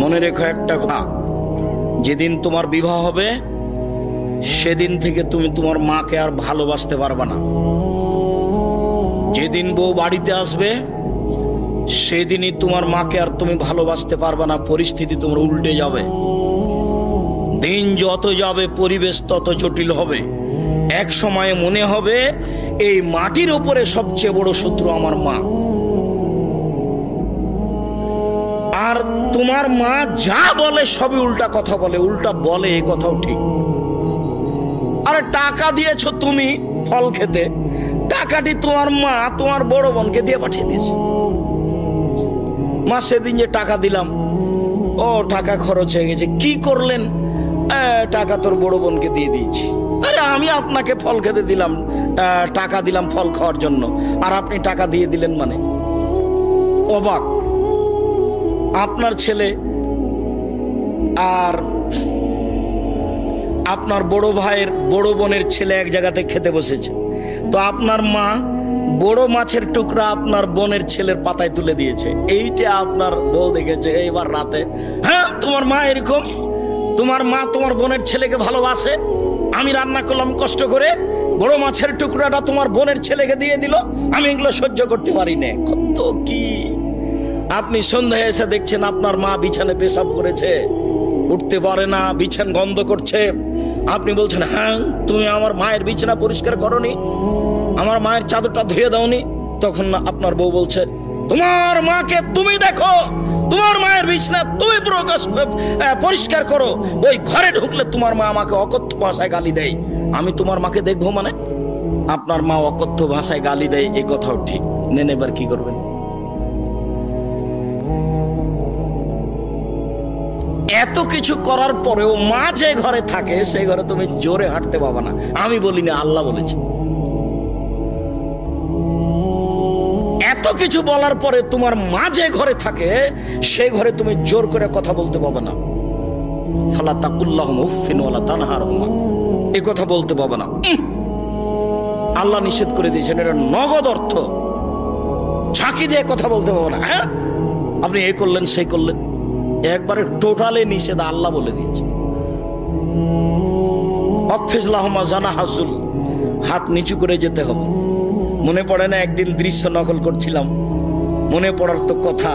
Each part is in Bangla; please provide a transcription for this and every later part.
মনে রেখো একটা কথা, যেদিন তোমার বিবাহ হবে সেদিন থেকে তুমি তোমার মাকে আর ভালোবাসতে পারবে না। যেদিন বউ বাড়িতে আসবে সেদিনই তোমার মাকে আর তুমি ভালোবাসতে পারবে না। পরিস্থিতি তোমার উল্টে যাবে। দিন যত যাবে পরিবেশ তত জটিল হবে। এক সময়ে মনে হবে এই মাটির উপরে সবচেয়ে বড় শত্রু আমার মা। আর তোমার মা যা বলে সবই উল্টা কথা বলে, উল্টা বলে, এই কথাও ঠিক। আরে টাকা দিয়েছো তুমি ফল খেতে, টাকাটি তোমার মা তোমার বড় বোনকে দিয়ে পাঠিয়ে দিয়েছে। মা সেদিন যে টাকা দিলাম, ও টাকা খরচ হয়ে গেছে, কি করলেন? টাকা তোর বড় বোনকে দিয়ে দিয়েছি। আরে আমি আপনাকে ফল খেতে দিলাম, টাকা দিলাম ফল খাওয়ার জন্য, আর আপনি টাকা দিয়ে দিলেন মানে? অবাক। আপনার ছেলে আর আপনার বড় ভাইয়ের বড় বোনের ছেলে এক জায়গাতে খেতে বসেছে, তো আপনার মা বড় মাছের টুকরা আপনার বোনের ছেলের পাতায় তুলে দিয়েছে। এইটা আপনার বউ দেখেছে এইবার রাতে। হ্যাঁ, তোমার মা এরকম, তোমার মা তোমার বোনের ছেলেকে ভালোবাসে। আমি রান্না করলাম কষ্ট করে, বড় মাছের টুকরাটা তোমার বোনের ছেলেকে দিয়ে দিল, আমি এগুলো সহ্য করতে পারি না। কত কি! আপনি সন্ধ্যায় এসে দেখছেন আপনার মা বিছানে পেশাব করেছে, উঠতে পারে না, বিছান গন্ধ করছে। আপনি বলছেন, হ্যাঁ তুমি আমার মায়ের বিছানা পরিষ্কার করনি, আমার মায়ের চাদরটা ধুয়ে দাওনি। তখন আপনার বউ বলছে, তোমার মাকে তুমি দেখো, তোমার মায়ের বিছানা তুমি পরিষ্কার করো। ওই ঘরে ঢুকলে তোমার মা আমাকে অকথ্য ভাষায় গালি দেয়, আমি তোমার মাকে দেখবো মানে? আপনার মা অকথ্য ভাষায় গালি দেয়, এই কথাও ঠিক। নেন, এবার কি করবেন? এত কিছু করার পরেও মা যে ঘরে থাকে সেই ঘরে তুমি জোরে হাঁটতে পাবা না। আমি বলি না, আল্লাহ বলেছে। এত কিছু বলার পরে তোমার মা যে ঘরে থাকে সেই ঘরে তুমি জোর করে কথা বলতে পাবে না। ফালা তাকুল্লাহুম উফফিন ওয়ালা তানহারহুমা, এই কথা বলতে পাবে না। আল্লাহ নিষেধ করে দিয়েছেন, এটা নগদ অর্থ। ঝাঁকি দিয়ে কথা বলতে পাবে না। হ্যাঁ, আপনি এই করলেন সেই করলেন, একবারে টোটালে নিষেধ আল্লাহ বলে দিয়েছে। অকফিজলাহুমা জানাহাজুল, হাত নিচু করে যেতে হবে। মনে পড়ে না একদিন দৃশ্য নকল করছিলাম, মনে পড়ার তো কথা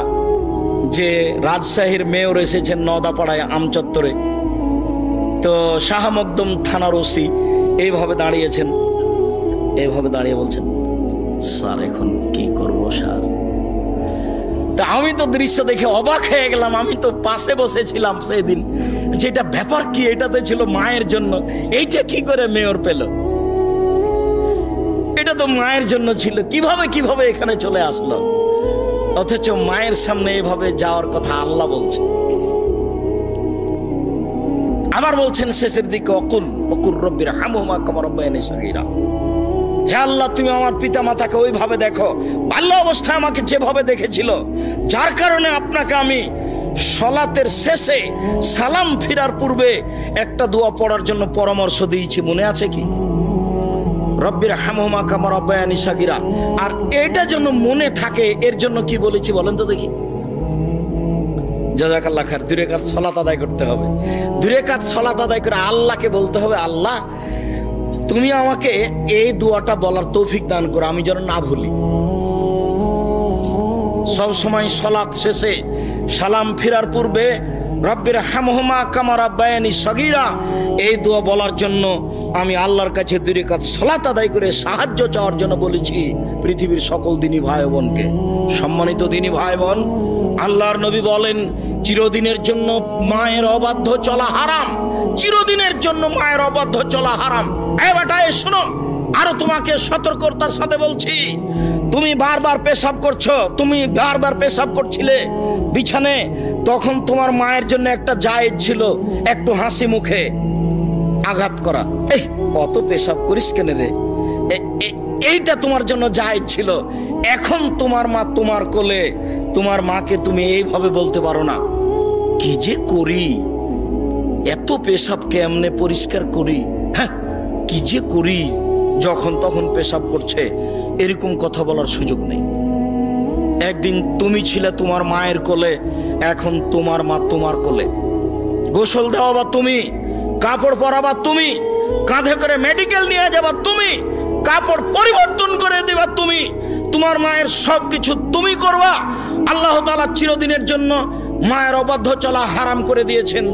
যে রাজশাহীর মেয়র এসেছেন নওদাপাড়ায় আমচত্বরে, তো শাহ মকদুম থানার ওসি এইভাবে দাঁড়িয়েছেন, এইভাবে দাঁড়িয়ে বলছেন, স্যার এখন কি করবো স্যার? তা আমি তো দৃশ্য দেখে অবাক হয়ে গেলাম। আমি তো পাশে বসেছিলাম সেই দিন, যেটা ব্যাপার কি, এটাতে ছিল মায়ের জন্য, এইটা কি করে মেয়র পেল? এটা তো মায়ের জন্য ছিল, কিভাবে এখানে চলে আসলো? অথচ মায়ের সামনে এভাবে যাওয়ার কথা আল্লাহ বলছে। আবার বলছেন শেষের দিকে, অকুল রব্বির হামহুমা কামা রাব্বায়ানি সগীরা, হে আল্লাহ তুমি আমার পিতা মাতাকে ওইভাবে দেখো বাল্য অবস্থায় আমাকে যেভাবে দেখেছিল, যার কারণে আপনাকে আমি সালাতের শেষে সালাম ফিরার পূর্বে একটা দোয়া পড়ার জন্য পরামর্শ দিয়েছি, মনে আছে কি? রব্বির হামহুমা কামা রাব্বায়ানি সগীরা। আর এটা যেন মনে থাকে, এর জন্য কি বলেছি বলেন তো দেখি? জাযাকাল্লাহ খায়ের। 2 রাকাত সালাত আদায় করতে হবে। 2 রাকাত সালাত আদায় করে আল্লাহকে বলতে হবে, আল্লাহ তুমি আমাকে এই দোয়াটা বলার তৌফিক দান করো, আমি যেন না ভুলি। সব সময় সালাত শেষে সালাম ফিরার পূর্বে রব্বির হামহুমা কামা রাব্বায়ানি সগীরা এই দোয়া বলার জন্য আমি আল্লাহর কাছে 2 রাকাত সালাত আদায় করে সাহায্য চাওয়ার জন্য বলেছি পৃথিবীর সকল দিনী ভাই বোনকে। সম্মানিত দিনী ভাই বোন, আল্লাহর নবী বলেন, চিরদিনের জন্য মায়ের অবাধ্য চলা হারাম, চিরদিনের জন্য মায়ের অবাধ্য চলা হারাম। এই বেটা শোনো, আরো তোমাকে সতর্কতার সাথে বলছি, তুমি বারবার পেশাব করছো, তুমি বারবার পেশাব করছিলে বিছানে, তখন তোমার মায়ের জন্য একটা জায়েজ ছিল একটু হাসি মুখে আঘাত করা। এই কত পেশাব করিস কেন রে, এইটা তোমার জন্য জায়েজ ছিল। এখন তোমার মা তোমার কোলে, তোমার মাকে তুমি এইভাবে বলতে পারো না, কি যে করি, এত পেশাব কেমনে পরিষ্কার করি, হ্যাঁ কি যে করি, যখন তখন পেশাব করছে, এরকম কথা বলার সুযোগ নেই। একদিন তুমি ছিলে তোমার মায়ের কোলে, এখন তোমার মা তোমার কোলে। গোসল দেওয়াবা তুমি, কাপড় পরাবা তুমি, কাঁধে করে মেডিকেল নিয়ে যাবা তুমি, কাপড় পরিবর্তন করে দিবা তুমি, তোমার মায়ের সবকিছু তুমি করবা। আল্লাহ তাআলা চিরদিনের জন্য মায়ের অবাধ্য চলা হারাম করে দিয়েছেন।